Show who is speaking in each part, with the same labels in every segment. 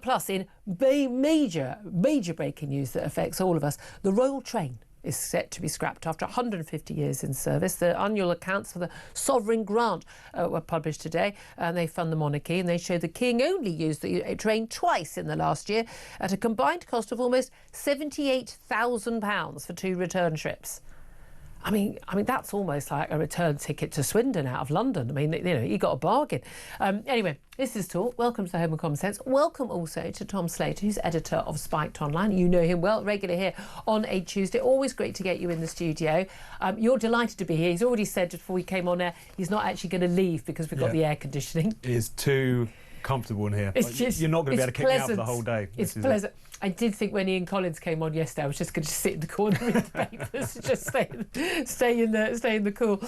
Speaker 1: Plus, in major breaking news that affects all of us, the Royal Train is set to be scrapped after 150 years in service. The annual accounts for the Sovereign Grant were published today, and they fund the monarchy, and they show the King only used the train twice in the last year at a combined cost of almost £78,000 for 2 return trips. I mean, that's almost like a return ticket to Swindon out of London. I mean, you got a bargain. Anyway, this is Talk. Welcome to the Home of Common Sense. Welcome also to Tom Slater, who's editor of Spiked Online. You know him well, regular here on a Tuesday. Always great to get you in the studio. You're delighted to be here. He's already said before we came on air, he's not actually going to leave because we've got the air conditioning.
Speaker 2: It is too comfortable in here. You're not going to be able to kick me out for the whole day.
Speaker 1: It's pleasant. I did think when Ian Collins came on yesterday, I was just going to sit in the corner read the papers, just stay in the cool.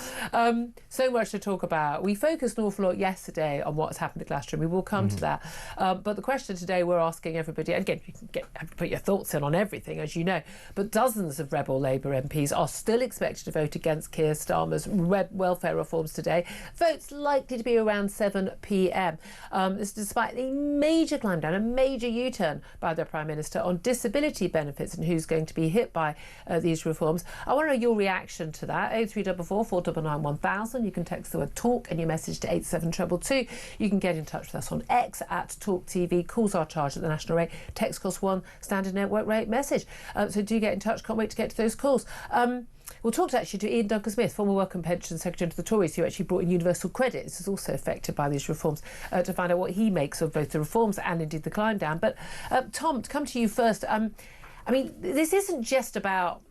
Speaker 1: So much to talk about. We focused an awful lot yesterday on what's happened at Glastonbury. We will come to that. But the question today we're asking everybody, and again, you can have to put your thoughts in on everything, as you know, but dozens of rebel Labour MPs are still expected to vote against Keir Starmer's welfare reforms today. Votes likely to be around 7 p.m. This is despite the major climb down, a major U-turn by the Prime Minister on disability benefits and who's going to be hit by these reforms. I want to know your reaction to that. 0344 499 1000. You can text the word TALK and your message to 87222. You can get in touch with us on X at Talk TV. Calls are charged at the national rate. Text costs 1, standard network rate message. So do get in touch. Can't wait to get to those calls. We'll talk actually to Ian Duncan-Smith, former Work and Pension Secretary to the Tories, who actually brought in universal credit. This is also affected by these reforms, to find out what he makes of both the reforms and indeed the climb down. But Tom, to come to you first, I mean, this isn't just about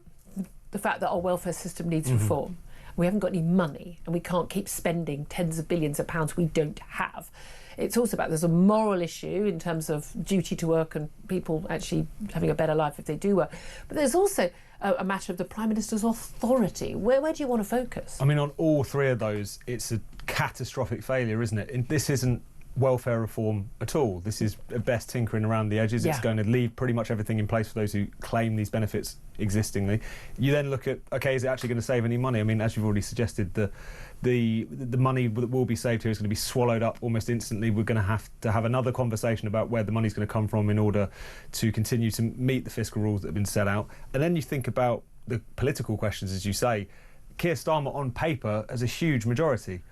Speaker 1: the fact that our welfare system needs reform. We haven't got any money and we can't keep spending tens of billions of pounds we don't have. It's also about there's a moral issue in terms of duty to work and people actually having a better life if they do work. But there's also a matter of the Prime Minister's authority. Where do you want to focus?
Speaker 2: I mean, on all three of those, it's a catastrophic failure, isn't it? This isn't welfare reform at all. This is at best tinkering around the edges. It's going to leave pretty much everything in place for those who claim these benefits existingly. You then look at, OK, is it actually going to save any money? I mean, as you've already suggested, the money that will be saved here is going to be swallowed up almost instantly. We're going to have another conversation about where the money's going to come from in order to continue to meet the fiscal rules that have been set out. And then you think about the political questions, as you say. Keir Starmer on paper has a huge majority.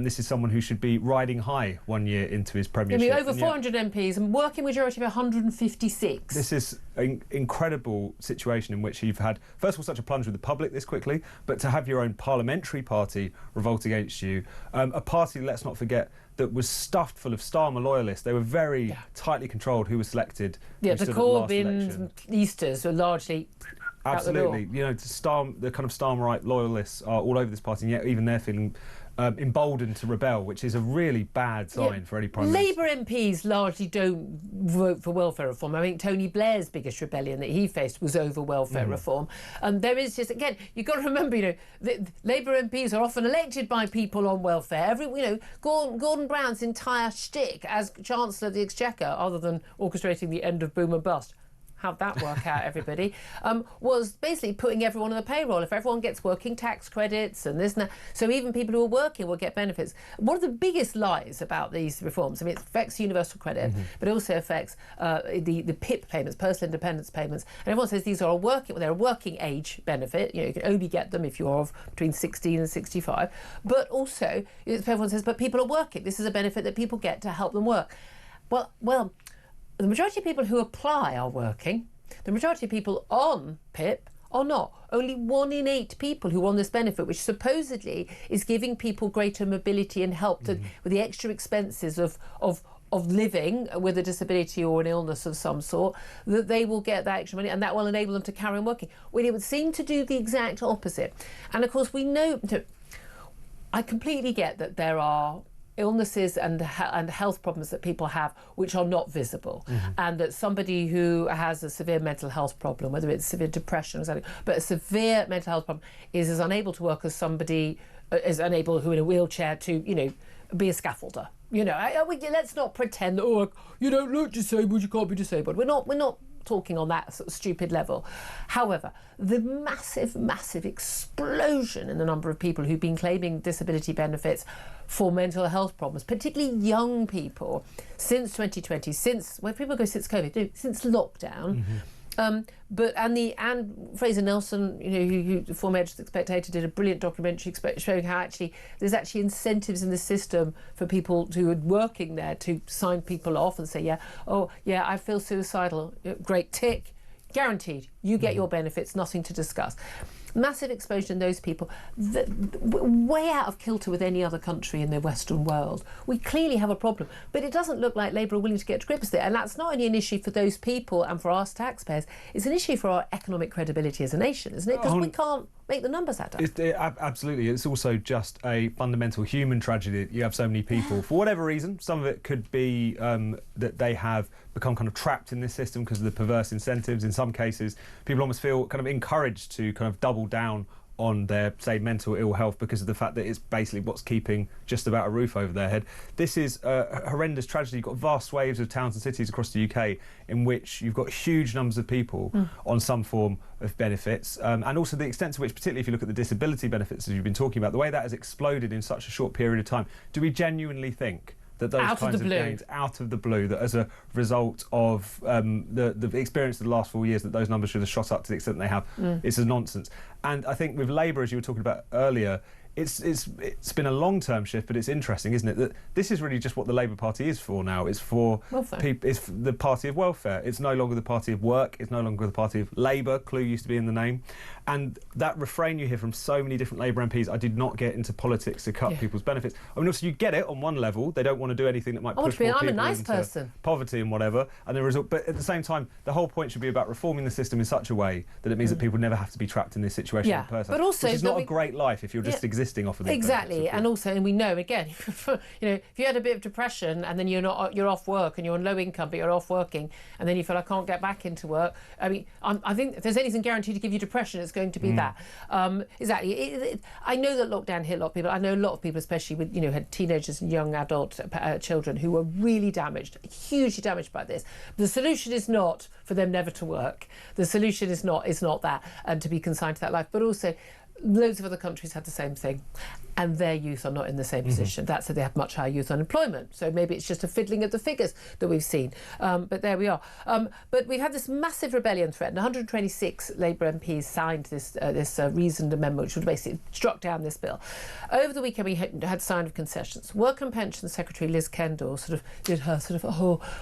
Speaker 2: This is someone who should be riding high 1 year into his premiership.
Speaker 1: I mean, over 400 MPs and working majority of 156.
Speaker 2: This is an incredible situation in which you've had, first of all, such a plunge with the public this quickly, but to have your own parliamentary party revolt against you, a party, let's not forget, that was stuffed full of Starmer loyalists. They were very tightly controlled who was selected.
Speaker 1: Yeah, the Corbyns and Easters were largely
Speaker 2: absolutely. You know, the kind of Starmerite loyalists are all over this party, and yet even they're feeling emboldened to rebel, which is a really bad sign for any Prime Minister.
Speaker 1: Labour MPs largely don't vote for welfare reform. I mean, Tony Blair's biggest rebellion that he faced was over welfare reform. And there is just, again, you've got to remember, you know, Labour MPs are often elected by people on welfare. Gordon Brown's entire shtick as Chancellor of the Exchequer, other than orchestrating the end of boom and bust, how'd that work out, everybody, was basically putting everyone on the payroll. If everyone gets working tax credits and this and that, so even people who are working will get benefits. One of the biggest lies about these reforms, I mean, it affects universal credit, but it also affects the PIP payments, personal independence payments. And everyone says these are they're a working age benefit. You know, you can only get them if you're between 16 and 65. But also, everyone says, but people are working. This is a benefit that people get to help them work. Well, the majority of people who apply are working. The majority of people on PIP are not. Only 1 in 8 people who are on this benefit, which supposedly is giving people greater mobility and help with the extra expenses of living with a disability or an illness of some sort, that they will get that extra money and that will enable them to carry on working. Well, it would seem to do the exact opposite. And of course, we know, I completely get that there are illnesses and health problems that people have which are not visible, and that somebody who has a severe mental health problem, whether it's severe depression or something, but a severe mental health problem, is as unable to work as somebody is unable who in a wheelchair to, you know, be a scaffolder. You know, let's not pretend that, oh, you don't look disabled, you can't be disabled. We're not talking on that sort of stupid level. However, the massive explosion in the number of people who've been claiming disability benefits for mental health problems, particularly young people, since 2020, since COVID, since lockdown. And Fraser Nelson, who the former editor of The Spectator, did a brilliant documentary showing how there's actually incentives in the system for people who are working there to sign people off and say, I feel suicidal, great, tick, guaranteed, you get your benefits, nothing to discuss. Massive exposure in those people, way out of kilter with any other country in the Western world. We clearly have a problem, but it doesn't look like Labour are willing to get to grips with it. And that's not only an issue for those people and for us taxpayers, it's an issue for our economic credibility as a nation, isn't it? Because we can't make the numbers add up.
Speaker 2: Absolutely. It's also just a fundamental human tragedy. You have so many people, for whatever reason, some of it could be that they have become kind of trapped in this system because of the perverse incentives. In some cases, people almost feel kind of encouraged to kind of double down on their, say, mental ill health because of the fact that it's basically what's keeping just about a roof over their head. This is a horrendous tragedy. You've got vast swathes of towns and cities across the UK in which you've got huge numbers of people on some form of benefits, and also the extent to which, particularly if you look at the disability benefits as you've been talking about, the way that has exploded in such a short period of time. Do we genuinely think that those kinds of gains out of the blue, that as a result of the experience of the last 4 years, that those numbers should have shot up to the extent they have? It's a nonsense. And I think with Labour, as you were talking about earlier, it's been a long-term shift, but it's interesting, isn't it, that this is really just what the Labour Party is for now. It's for people. It's the party of welfare. It's no longer the party of work. It's no longer the party of Labour. Clue used to be in the name. And that refrain you hear from so many different Labour MPs, I did not get into politics to cut people's benefits. I mean, also you get it on one level. They don't want to do anything that might push more people into poverty and whatever. And the result, but at the same time, the whole point should be about reforming the system in such a way that it means that people never have to be trapped in this situation in person. But also, which is not a great life if you're just existing off of the
Speaker 1: and also, and we know again, if you had a bit of depression and then you're off work and you're on low income but you're off working and then you feel I can't get back into work. I mean, I think if there's anything guaranteed to give you depression, it's going to be that. Exactly. I know that lockdown hit a lot of people. I know a lot of people, especially with had teenagers and young adult children who were really damaged, hugely damaged by this. The solution is not for them never to work. The solution is not that and to be consigned to that life, but also loads of other countries had the same thing, and their youth are not in the same position. That's so they have much higher youth unemployment. So maybe it's just a fiddling of the figures that we've seen. But there we are. But we've had this massive rebellion threat, and 126 Labour MPs signed this reasoned amendment, which would basically struck down this bill. Over the weekend, we had signed of Concessions. Work and Pensions Secretary Liz Kendall did her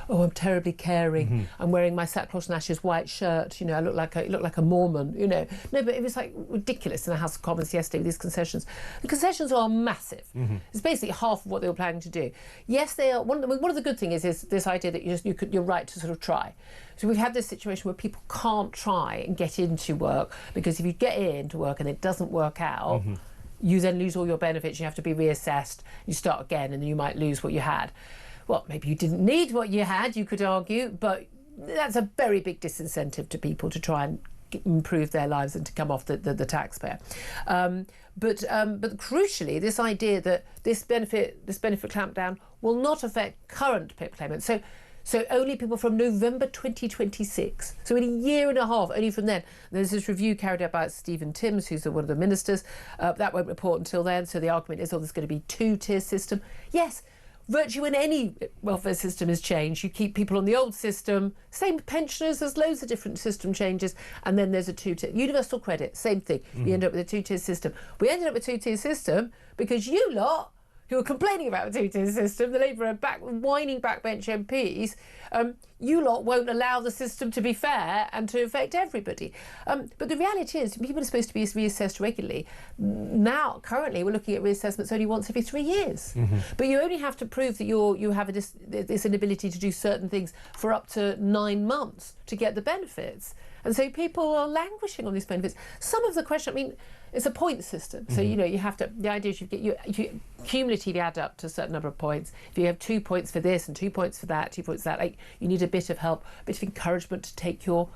Speaker 1: I'm terribly caring. I'm wearing my sackcloth and ashes white shirt. I look like a Mormon. No, but it was like ridiculous in the House of Commons yesterday with these concessions. The concessions are massive. It's basically half of what they were planning to do. Yes, they are. One of the good things is this idea that you're right to sort of try. So we've had this situation where people can't try and get into work because if you get into work and it doesn't work out, you then lose all your benefits. You have to be reassessed. You start again, and then you might lose what you had. Well, maybe you didn't need what you had, you could argue, but that's a very big disincentive to people to try and improve their lives and to come off the taxpayer. But crucially, this idea that this benefit clampdown will not affect current PIP claimants. So only people from November 2026. So in a year and a half, only from then. There's this review carried out by Stephen Timms, who's one of the ministers. That won't report until then. So the argument is, there's going to be two-tier system. Yes. Virtue in any welfare system is change. You keep people on the old system, same pensioners, there's loads of different system changes, and then there's a two-tier. Universal credit, same thing. You end up with a two-tier system. We ended up with a two-tier system because you lot, who are complaining about the two-tier system, the Labour whining backbench MPs, you lot won't allow the system to be fair and to affect everybody. But the reality is, people are supposed to be reassessed regularly. Now, currently, we're looking at reassessments only once every 3 years. But you only have to prove that you have this inability to do certain things for up to 9 months to get the benefits. And so people are languishing on these benefits. Some of the question, it's a point system. So, you have to, the idea is you cumulatively add up to a certain number of points. If you have 2 points for this and 2 points for that, 2 points for that, you need a bit of help, a bit of encouragement to take your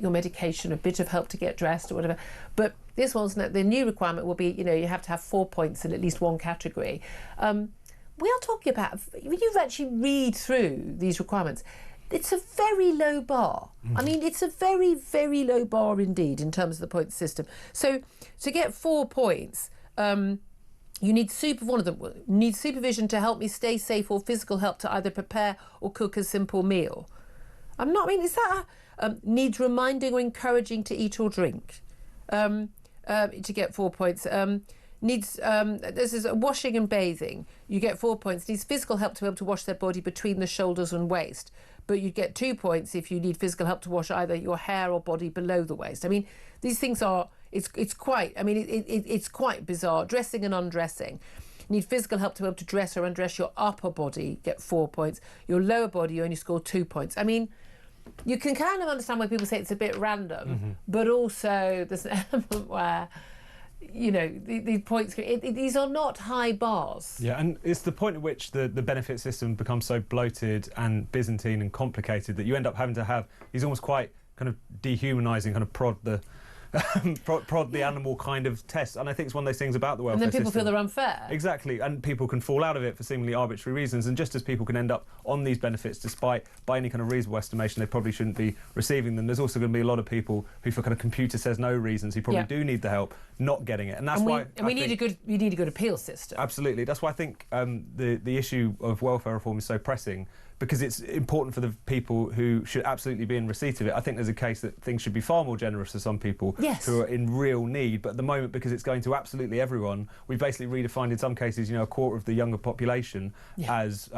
Speaker 1: medication, a bit of help to get dressed or whatever. But this one's the new requirement will be, you have to have 4 points in at least one category. We are talking about, when you actually read through these requirements, it's a very low bar. I mean, it's a very, very low bar indeed in terms of the point system. So to get 4 points, you need one of them needs supervision to help me stay safe, or physical help to either prepare or cook a simple meal. Is that needs reminding or encouraging to eat or drink to get 4 points. Needs this is washing and bathing. You get 4 points. Needs physical help to be able to wash their body between the shoulders and waist. But you get 2 points if you need physical help to wash either your hair or body below the waist. I mean, these things are. It's quite. I mean, it's quite bizarre. Dressing and undressing. Need physical help to be able to dress or undress your upper body. Get 4 points. Your lower body, you only score 2 points. I mean, you can kind of understand why people say it's a bit random, but also there's an element where, you know, these points, these are not high bars.
Speaker 2: Yeah, and it's the point at which the benefit system becomes so bloated and Byzantine and complicated that you end up having to have these almost quite kind of dehumanising, kind of prod the animal kind of tests. And I think it's one of those things about the welfare system.
Speaker 1: And then people feel they're unfair.
Speaker 2: Exactly, and people can fall out of it for seemingly arbitrary reasons. And just as people can end up on these benefits despite, by any kind of reasonable estimation, they probably shouldn't be receiving them, there's also going to be a lot of people who, for kind of computer says no reasons, who probably do need the help, not getting it. And that's why
Speaker 1: we need a good appeal system.
Speaker 2: Absolutely. That's why I think the issue of welfare reform is so pressing, because it's important for the people who should absolutely be in receipt of it. I think there's a case that things should be far more generous to some people who are in real need, but at the moment, because it's going to absolutely everyone, we've basically redefined in some cases, you know, a quarter of the younger population as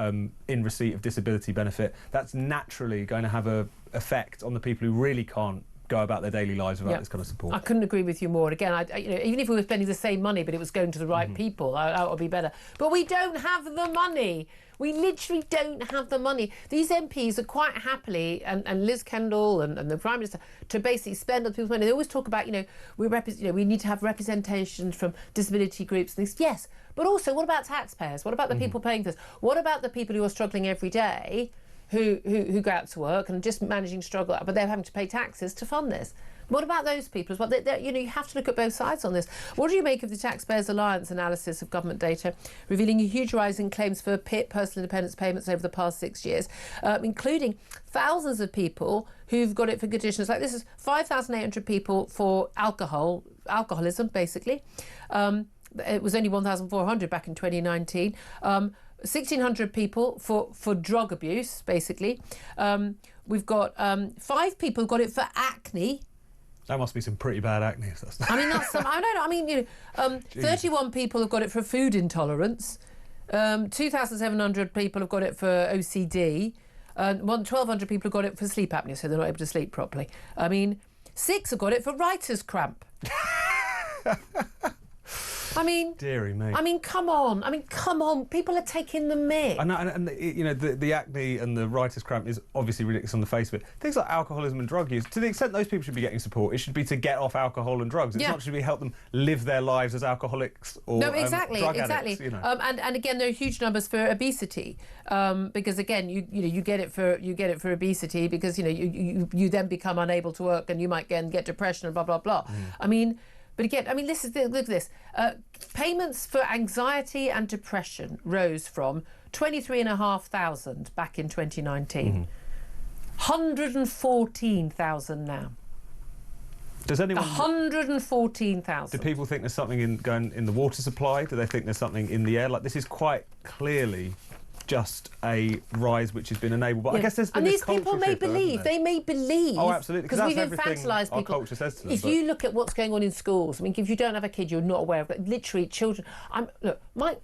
Speaker 2: in receipt of disability benefit. That's naturally going to have an effect on the people who really can't go about their daily lives without this kind of support.
Speaker 1: I couldn't agree with you more. And again, even if we were spending the same money, but it was going to the right people, that would be better. But we don't have the money. We literally don't have the money. These MPs are quite happily, and Liz Kendall and the Prime Minister, to basically spend other people's money. They always talk about, we need to have representation from disability groups and things. Yes, but also, what about taxpayers? What about the people paying for this? What about the people who are struggling every day, who go out to work and just managing to struggle, but they're having to pay taxes to fund this? What about those people as well? You have to look at both sides on this. What do you make of the Taxpayers Alliance analysis of government data, revealing a huge rise in claims for personal independence payments over the past 6 years, including thousands of people who've got it for conditions like this is 5,800 people for alcoholism, basically. It was only 1,400 back in 2019. 1,600 people for drug abuse, basically. We've got 5 people who got it for acne.
Speaker 2: That must be some pretty bad acne. If that's
Speaker 1: I mean, that's some. I don't know. I mean, 31 people have got it for food intolerance. 2,700 people have got it for OCD. 1,200 people have got it for sleep apnea, so they're not able to sleep properly. I mean, 6 have got it for writer's cramp. I mean,
Speaker 2: dearie me.
Speaker 1: I mean, come on. People are taking the mick.
Speaker 2: I know, and the acne and the writer's cramp is obviously ridiculous on the face of it. Things like alcoholism and drug use, to the extent those people should be getting support, it should be to get off alcohol and drugs. It's not should be help them live their lives as alcoholics or drug addicts.
Speaker 1: And again, there are huge numbers for obesity, because again, you get it for obesity because you then become unable to work and you might get depression and blah blah blah. But again, look at this. Payments for anxiety and depression rose from 23,500 back in 2019. 114,000 now.
Speaker 2: Does anyone?
Speaker 1: 114,000.
Speaker 2: Do people think there's something going in the water supply? Do they think there's something in the air? Like, this is quite clearly just a rise which has been enabled. But I guess there's been
Speaker 1: and
Speaker 2: this
Speaker 1: these people may believe. They may believe.
Speaker 2: Oh, absolutely.
Speaker 1: Because we've infantilised people.
Speaker 2: Our culture says to them.
Speaker 1: If you look at what's going on in schools, I mean, if you don't have a kid, you're not aware of it. Literally, children. My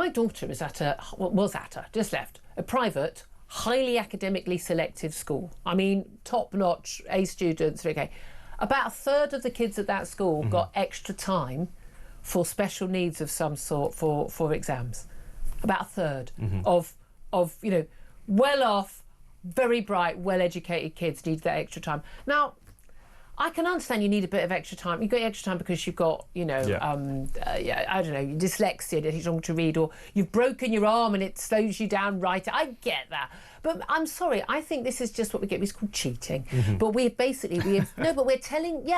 Speaker 1: daughter just left a private, highly academically selective school. I mean, top-notch A students. Okay, about a third of the kids at that school got extra time for special needs of some sort for exams. About a third of well-off, very bright, well-educated kids need that extra time. Now, I can understand you need a bit of extra time. You got extra time because you've got, I don't know, dyslexia, that you don't want to read, or you've broken your arm and it slows you down. Right, I get that. But I'm sorry, I think this is just what we get. It's called cheating. But we're telling,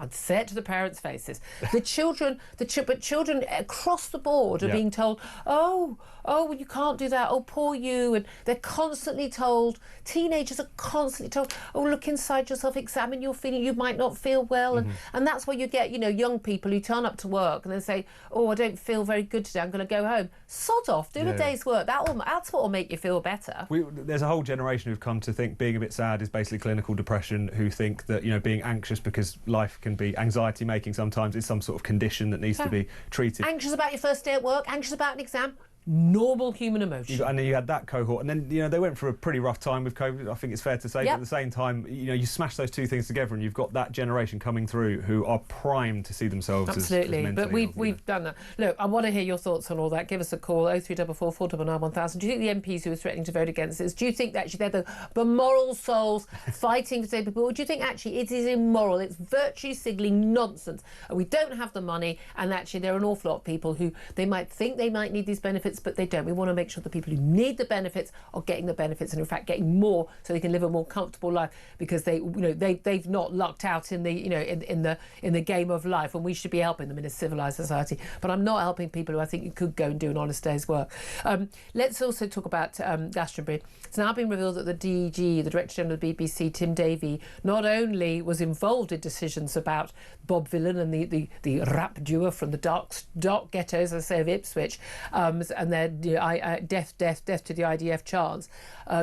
Speaker 1: I'd say it to the parents' faces. But children across the board are being told, well, you can't do that. Oh, poor you. And they're constantly told, teenagers are constantly told, oh, look inside yourself, examine your feeling, you might not feel well. And that's why you get, young people who turn up to work and they say, oh, I don't feel very good today, I'm going to go home. Sod off, do a day's work. That's what will make you feel better.
Speaker 2: There's a whole generation who've come to think being a bit sad is basically clinical depression, who think that, being anxious because life can be anxiety-making sometimes is some sort of condition that needs to be treated. Anxious
Speaker 1: about your first day at work, anxious about an exam. Normal human emotion.
Speaker 2: And then you had that cohort, and then they went through a pretty rough time with COVID, I think it's fair to say. But at the same time, you smash those two things together and you've got that generation coming through who are primed to see themselves as
Speaker 1: but we've done that. Look, I want to hear your thoughts on all that. Give us a call, 0344 499 1000. Do you think the MPs who are threatening to vote against this, do you think that actually they're the moral souls fighting for people, or do you think actually it is immoral, it's virtue signalling nonsense, and we don't have the money, and actually there are an awful lot of people who they might think they might need these benefits, but they don't. We want to make sure the people who need the benefits are getting the benefits, and in fact getting more, so they can live a more comfortable life, because they've not lucked out in the game of life, and we should be helping them in a civilised society. But I'm not helping people who I think you could go and do an honest day's work. Let's also talk about Glastonbury. It's now been revealed that the DG, the Director General of the BBC, Tim Davie, not only was involved in decisions about Bob Vylan and the rap duo from the dark ghettos, as I say, of Ipswich, and their death to the IDF chants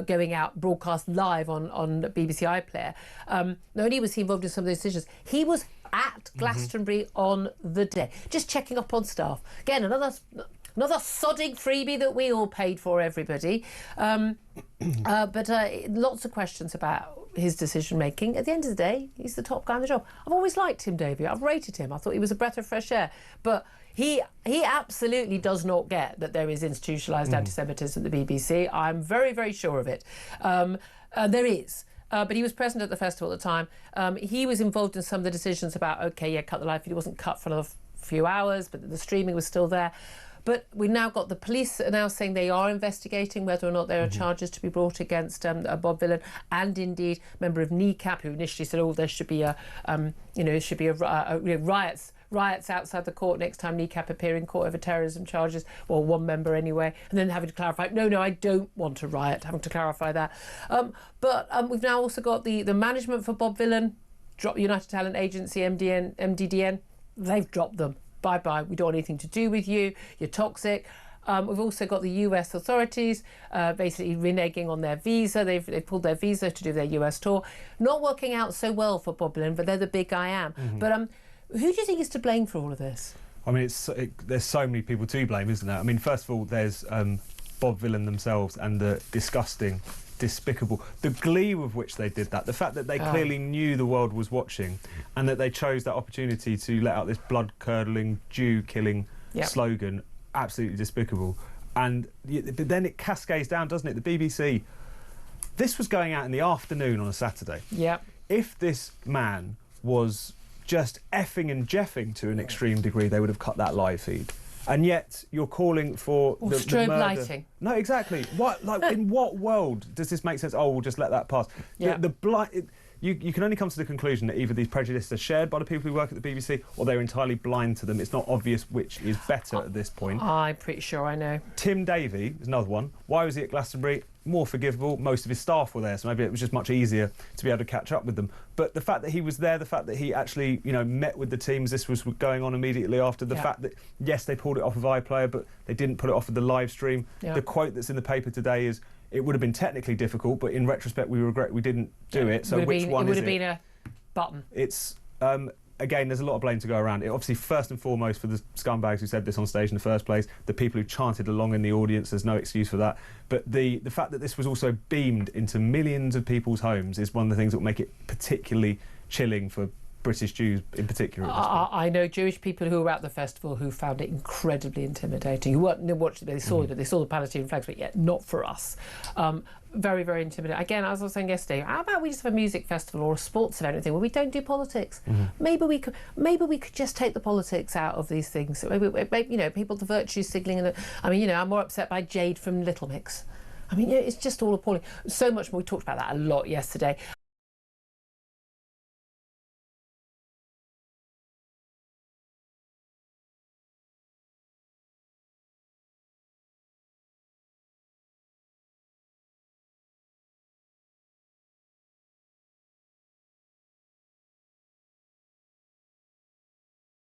Speaker 1: going out broadcast live on BBC iPlayer. Not only was he involved in some of those decisions, he was at Glastonbury on the day, just checking up on staff. Again, another sodding freebie that we all paid for, everybody. But lots of questions about his decision making. At the end of the day, he's the top guy in the job. I've always liked Tim Davie. I've rated him. I thought he was a breath of fresh air. But he absolutely does not get that there is institutionalised anti-Semitism at the BBC. I'm very, very sure of it. There is. But he was present at the festival at the time. He was involved in some of the decisions about, cut the live feed. It wasn't cut for another few hours, but the streaming was still there. But we've now got the police are now saying they are investigating whether or not there are charges to be brought against Bob Vylan, and indeed member of NECAP, who initially said, there should be riots outside the court next time NECAP appear in court over terrorism charges. Well, one member anyway, and then having to clarify, no, I don't want a riot, having to clarify that. But we've now also got the management for Bob Vylan, United Talent Agency, MDDN, they've dropped them. Bye-bye, we don't want anything to do with you, you're toxic. We've also got the US authorities basically reneging on their visa. They've pulled their visa to do their US tour. Not working out so well for Bob Vylan, but they're the big I am. But who do you think is to blame for all of this?
Speaker 2: I mean, there's so many people to blame, isn't there? I mean, first of all, there's Bob Vylan themselves and the disgusting, despicable, the glee with which they did that, the fact that they clearly knew the world was watching, and that they chose that opportunity to let out this blood-curdling, Jew-killing slogan, absolutely despicable. But then it cascades down, doesn't it? The BBC, this was going out in the afternoon on a Saturday. If this man was just effing and jeffing to an extreme degree, they would have cut that live feed. And yet you're calling for the
Speaker 1: strobe
Speaker 2: murder.
Speaker 1: lighting.
Speaker 2: No, exactly. In what world does this make sense? Oh, we'll just let that pass. You can only come to the conclusion that either these prejudices are shared by the people who work at the BBC, or they're entirely blind to them. It's not obvious which is better at this point.
Speaker 1: I'm pretty sure I know.
Speaker 2: Tim Davie is another one. Why was he at Glastonbury? More forgivable. Most of his staff were there, so maybe it was just much easier to be able to catch up with them. But the fact that he was there, the fact that he actually, met with the teams, this was going on immediately after, the fact that, yes, they pulled it off of iPlayer, but they didn't put it off of the live stream. The quote that's in the paper today is, it would have been technically difficult, but in retrospect, we regret we didn't do it. So which one is it? It would have been a
Speaker 1: button.
Speaker 2: It's... again, there's a lot of blame to go around. It obviously, first and foremost, for the scumbags who said this on stage in the first place, the people who chanted along in the audience, there's no excuse for that. But the fact that this was also beamed into millions of people's homes is one of the things that will make it particularly chilling for British Jews in particular.
Speaker 1: I know Jewish people who were at the festival who found it incredibly intimidating. Who weren't watching, they saw it, they saw the Palestinian flags, but yet not for us. Very, very intimidating. Again, as I was saying yesterday, how about we just have a music festival or a sports event, anything where we don't do politics? Maybe we could just take the politics out of these things. Maybe people, the virtue signalling. I'm more upset by Jade from Little Mix. I mean, yeah, it's just all appalling. So much more. We talked about that a lot yesterday.